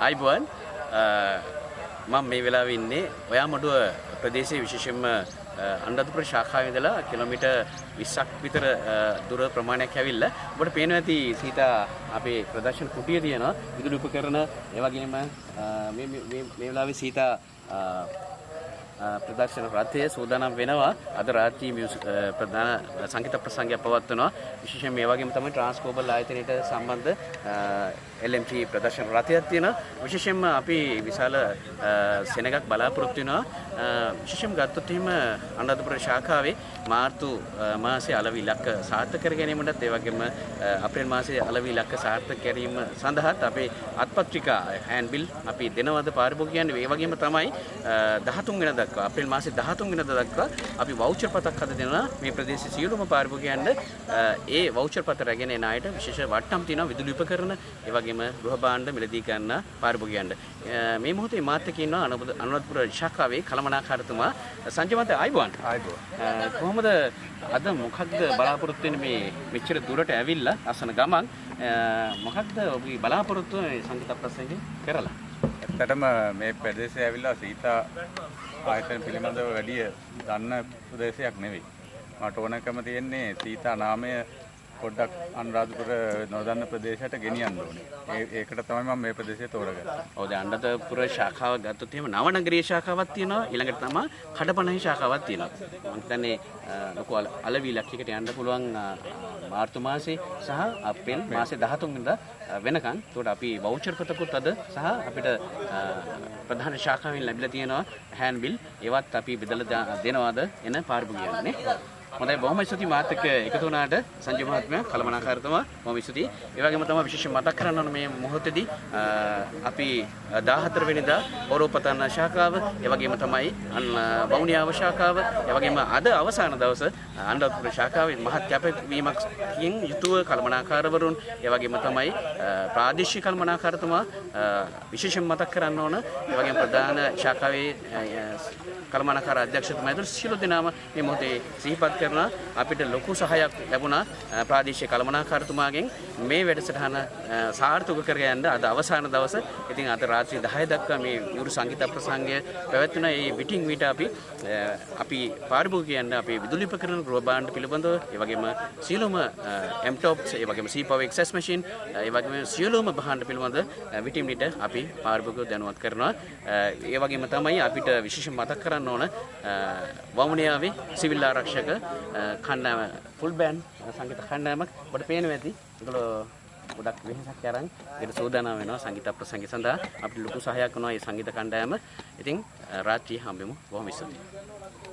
ආයිබෝන් මම මේ වෙලාවේ ඉන්නේ ඔයාමඩුව ප්‍රදේශයේ විශේෂයෙන්ම අනුරාධපුර ශාඛාවේ ඉඳලා කිලෝමීටර් 20ක් විතර දුර ප්‍රමාණයක් ඇවිල්ලා ඔබට පේනවා ඇති සීතා අපේ ප්‍රදර්ශන කුටිය තියෙනවා විදුලි උපකරණ ඒ වගේම මේ වෙලාවේ සීතා ප්‍රදර්ශන රථය සූදානම් වෙනවා අද රාත්‍රී ප්‍රධාන සංගීත ප්‍රසංගයක් පවත්වනවා විශේෂයෙන් මේ වගේම තමයි ට්‍රාන්ස්කෝබල් ආයතනයට සම්බන්ධ LMT ප්‍රදර්ශන රථයක් තියෙනවා විශේෂයෙන්ම අපි විශාල සෙනගක් බලාපොරොත්තු වෙනවා විශේෂයෙන් ගත්තොත් එහෙම අනුරාධපුර ශාඛාවේ මාර්තු මාසයේ අලෙවි ඉලක්ක සාර්ථක කර ගැනීමටත් ඒ වගේම අප්‍රේල් මාසයේ අලෙවි ඉලක්ක සාර්ථක කිරීම සඳහාත් අපේ අත්පත්‍රිකා හෑන්ඩ්බිල් අපි දෙනවද පාරිභෝගිකයන්ට ඒ වගේම තමයි 13 වෙනිදා දක්වා අප්‍රේල් මාසයේ 13 වෙනිදා දක්වා අපි වවුචර් පතක් හද දෙනවා මේ ප්‍රදේශයේ සියලුම පාරිභෝගිකයන්ට ඒ වවුචර් පත රැගෙන එන අයට විශේෂ වට්ටම් තියෙනවා විදුලි උපකරණ ඒ වගේම ගෘහ භාණ්ඩ මිලදී ගන්න පාරිභෝගිකයන්ට මේ මොහොතේ මාත් එක්ක ඉන්නවා අනුරාධපුර ශාඛාවේ කළමනාකාරතුමා සංජයමන්ත ආයිබෝන් කොහොමද අද මොකක්ද බලාපොරොත්තු වෙන්නේ මේ මෙච්චර දුරට ඇවිල්ලා අසන ගමන් මොකක්ද ඔබේ බලාපොරොත්තු සංගීත ප්‍රසංගේ කරලා ඇත්තටම මේ ප්‍රදේශයේ ඇවිල්ලා සීතා ආයතන පිළිබඳව වැඩි දන්න ප්‍රදේශයක් නෙවෙයි. මට ඕනකම තියෙන්නේ සීතා නාමය පොඩ්ඩක් අනුරාධපුර නොදන්න ප්‍රදේශයට ගෙනියන්න ඕනේ. ඒකට තමයි මම මේ ප්‍රදේශය තෝරගත්තේ. ඔව් දැන් අනුරාධපුර ශාඛාව ගත්තොත් එහෙම නවනගරී ශාඛාවක් තියෙනවා. ඊළඟට තමයි කඩපණහි ශාඛාවක් තියෙනවා. මම හිතන්නේ ලොකු අලෙවි ඉලක්කයකට යන්න පුළුවන් මාර්තු මාසේ සහ අප්‍රේල් මාසේ 13 වෙනිදා වෙනකන්. ඒකට අපි වවුචර් පතකුත් අද සහ අපිට ප්‍රධාන ශාඛාවෙන් ලැබිලා තියෙනවා හෑන්ඩ්බිල්. ඒවත් අපි බෙදලා දෙනවාද එන පාරිභෝගිකයන්ට නේ. හොඳයි බොහොම ස්තුතියි මාත් එක්ක එකතු වුණාට සංජය මහත්මයා කළමනාකාරතුමා බොහොම ස්තුතියි. ඒ වගේම තමයි විශේෂයෙන් මතක් කරන්න ඕන මේ මොහොතේදී අපි 14 වෙනිදා ඕරෝපතන ශාඛාව, ඒ වගේම තමයි වවුනියාව ශාඛාව, ඒ වගේම අද අවසාන දවස අනුරාධපුර ශාඛාවේ මහත් කැපවීමකින් යුතුව කළමනාකාරවරුන්, ඒ වගේම තමයි ප්‍රාදේශීය කළමනාකාරතුමා විශේෂයෙන් මතක් කරන්න ඕන. ඒ වගේම ප්‍රධාන ශාඛාවේ කළමනාකාර අධ්‍යක්ෂතුමා ඇතුළු සියලු දෙනාම මේ මොහොතේ සිහිපත් කරනවා. අපිට ලොකු සහායක් ලැබුණා ප්‍රාදේශීය කළමනාකාරතුමාගෙන් මේ වැඩසටහන සාර්ථක කරගන්න අද අවසාන දවස. ඉතින් අද රාත්‍රී 10 දක්වා මේ යුරු සංගීත ප්‍රසංගය පැවැත්වුණා. මේ විටින් විට අපි පාරිභෝගිකයන්ට අපේ විදුලි උපකරණ ගෘහ භාණ්ඩ පිළිබඳව, ඒ වගේම සියලුම M-Tops, ඒ වගේම C-Power access machine, ඒ වගේම සියලුම භාණ්ඩ පිළිබඳ විටින් විට අපි පාරිභෝගිකව දැනුවත් කරනවා. ඒ වගේම තමයි අපිට විශේෂයෙන් මතක් කරන්න ඕන වවුනියාවේ සිවිල් ආරක්ෂක කණ්ඩායම ෆුල් බෑන්ඩ් සංගීත කණ්ඩායමක් ඔබට පේනවා ඇති. ඒගොල්ලෝ ගොඩක් වෙනසක් අරන් ඒක සූදානම් වෙනවා සංගීත ප්‍රසංගය සඳහා. අපිට ලොකු සහායක් කරනවා මේ සංගීත කණ්ඩායම. ඉතින් රාත්‍රී හම්බෙමු. බොහොම ස්තුතියි.